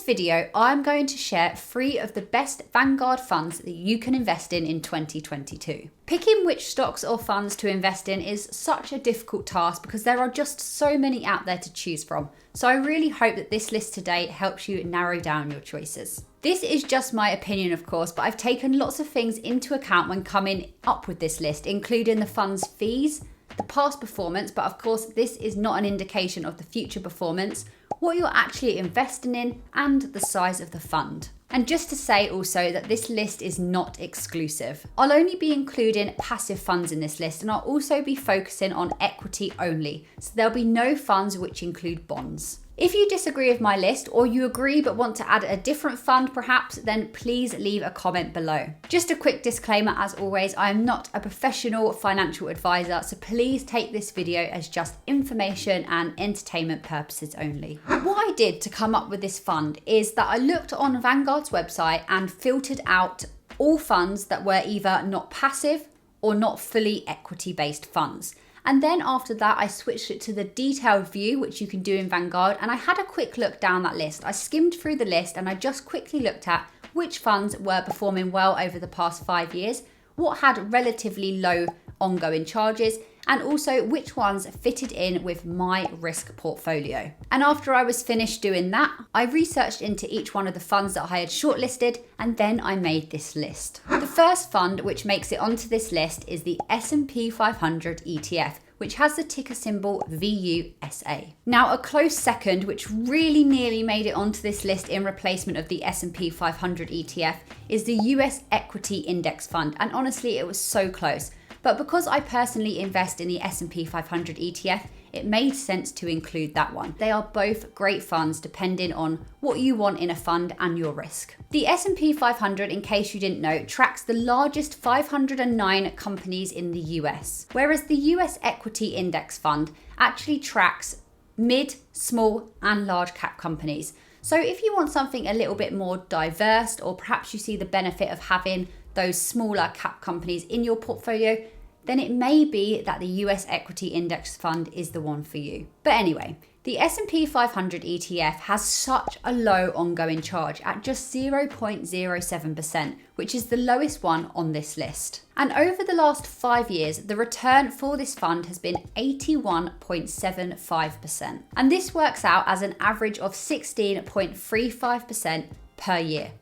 video, I'm going to share 3 of the best Vanguard funds that you can invest in 2022. Picking which stocks or funds to invest in is such a difficult task because there are just so many out there to choose from. So I really hope that this list today helps you narrow down your choices. This is just my opinion, of course, but I've taken lots of things into account when coming up with this list, including the fund's fees, the past performance, but of course this is not an indication of the future performance, what you're actually investing in, and the size of the fund. And just to say also that this list is not exclusive. I'll only be including passive funds in this list, and I'll also be focusing on equity only, so there'll be no funds which include bonds. If you disagree with my list, or you agree but want to add a different fund perhaps, then please leave a comment below. Just a quick disclaimer, as always, I am not a professional financial advisor, so please take this video as just information and entertainment purposes only. What I did to come up with this fund is that I looked on Vanguard's website and filtered out all funds that were either not passive or not fully equity-based funds. And then after that, I switched it to the detailed view, which you can do in Vanguard. And I had a quick look down that list. I skimmed through the list and I just quickly looked at which funds were performing well over the past 5 years, what had relatively low ongoing charges, and also which ones fitted in with my risk portfolio. And after I was finished doing that, I researched into each one of the funds that I had shortlisted, and then I made this list. The first fund which makes it onto this list is the S&P 500 ETF, which has the ticker symbol VUSA. Now, a close second, which really nearly made it onto this list in replacement of the S&P 500 ETF, is the US Equity Index Fund. And honestly, it was so close. But because I personally invest in the S&P 500 ETF, it made sense to include that one. They are both great funds depending on what you want in a fund and your risk. The S&P 500, in case you didn't know, tracks the largest 509 companies in the US, whereas the US Equity Index Fund actually tracks mid, small, and large cap companies. So if you want something a little bit more diverse, or perhaps you see the benefit of having those smaller cap companies in your portfolio, then it may be that the US Equity Index Fund is the one for you. But anyway, the S&P 500 ETF has such a low ongoing charge at just 0.07%, which is the lowest one on this list. And over the last 5 years, the return for this fund has been 81.75%. And this works out as an average of 16.35% per year,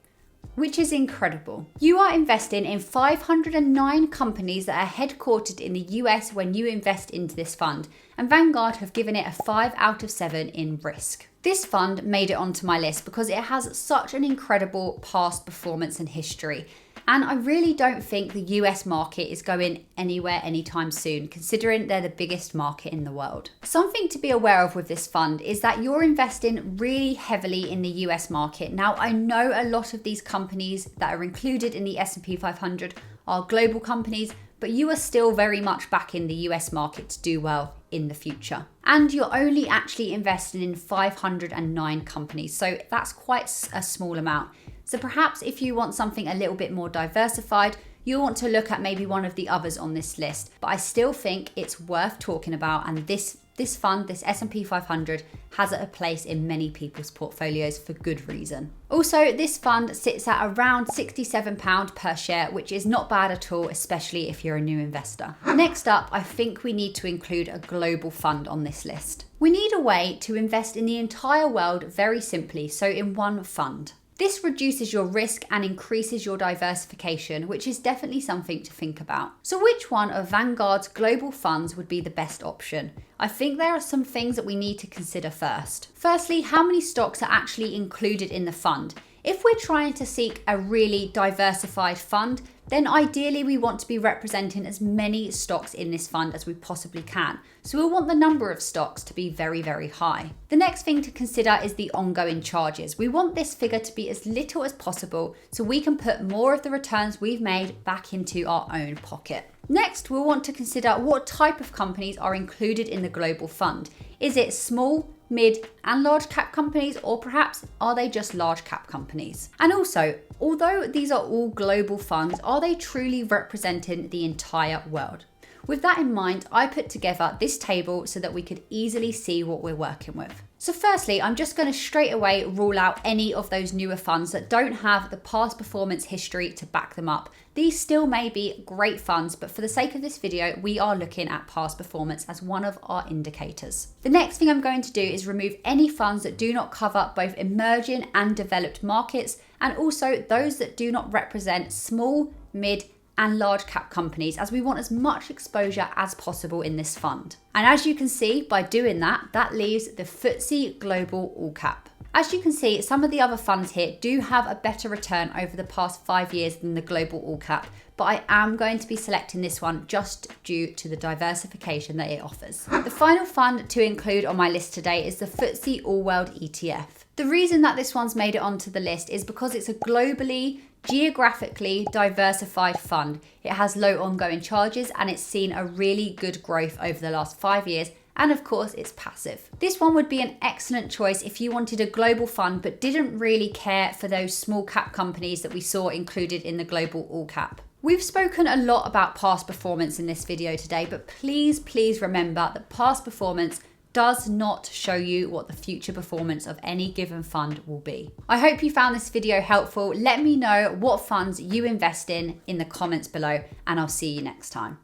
which is incredible. You are investing in 509 companies that are headquartered in the US when you invest into this fund, and Vanguard have given it a 5 out of 7 in risk. This fund made it onto my list because it has such an incredible past performance and history. And I really don't think the US market is going anywhere anytime soon, considering they're the biggest market in the world. Something to be aware of with this fund is that you're investing really heavily in the US market. Now, I know a lot of these companies that are included in the S&P 500 are global companies, but you are still very much backing the US market to do well in the future. And you're only actually investing in 509 companies, so that's quite a small amount. So perhaps if you want something a little bit more diversified, you'll want to look at maybe one of the others on this list. But I still think it's worth talking about, and this fund, this S&P 500, has a place in many people's portfolios for good reason. Also, this fund sits at around £67 per share, which is not bad at all, especially if you're a new investor. Next up, I think we need to include a global fund on this list. We need a way to invest in the entire world very simply, so in one fund. This reduces your risk and increases your diversification, which is definitely something to think about. So which one of Vanguard's global funds would be the best option? I think there are some things that we need to consider first. Firstly, how many stocks are actually included in the fund? If we're trying to seek a really diversified fund, then ideally we want to be representing as many stocks in this fund as we possibly can. So we'll want the number of stocks to be very, very high. The next thing to consider is the ongoing charges. We want this figure to be as little as possible so we can put more of the returns we've made back into our own pocket. Next, we'll want to consider what type of companies are included in the global fund. Is it small, mid, and large cap companies, or perhaps are they just large cap companies? And also, although these are all global funds, are they truly representing the entire world? With that in mind, I put together this table so that we could easily see what we're working with. So firstly, I'm just going to straight away rule out any of those newer funds that don't have the past performance history to back them up. These still may be great funds, but for the sake of this video, we are looking at past performance as one of our indicators. The next thing I'm going to do is remove any funds that do not cover both emerging and developed markets, and also those that do not represent small, mid, and large cap companies, as we want as much exposure as possible in this fund. And as you can see, by doing that, that leaves the FTSE Global All Cap. As you can see, some of the other funds here do have a better return over the past 5 years than the Global All Cap, but I am going to be selecting this one just due to the diversification that it offers. The final fund to include on my list today is the FTSE All World ETF. The reason that this one's made it onto the list is because it's a globally, geographically diversified fund. It has low ongoing charges and it's seen a really good growth over the last 5 years. And of course, it's passive. This one would be an excellent choice if you wanted a global fund but didn't really care for those small cap companies that we saw included in the Global All Cap. We've spoken a lot about past performance in this video today, but please remember that past performance does not show you what the future performance of any given fund will be. I hope you found this video helpful. Let me know what funds you invest in the comments below, and I'll see you next time.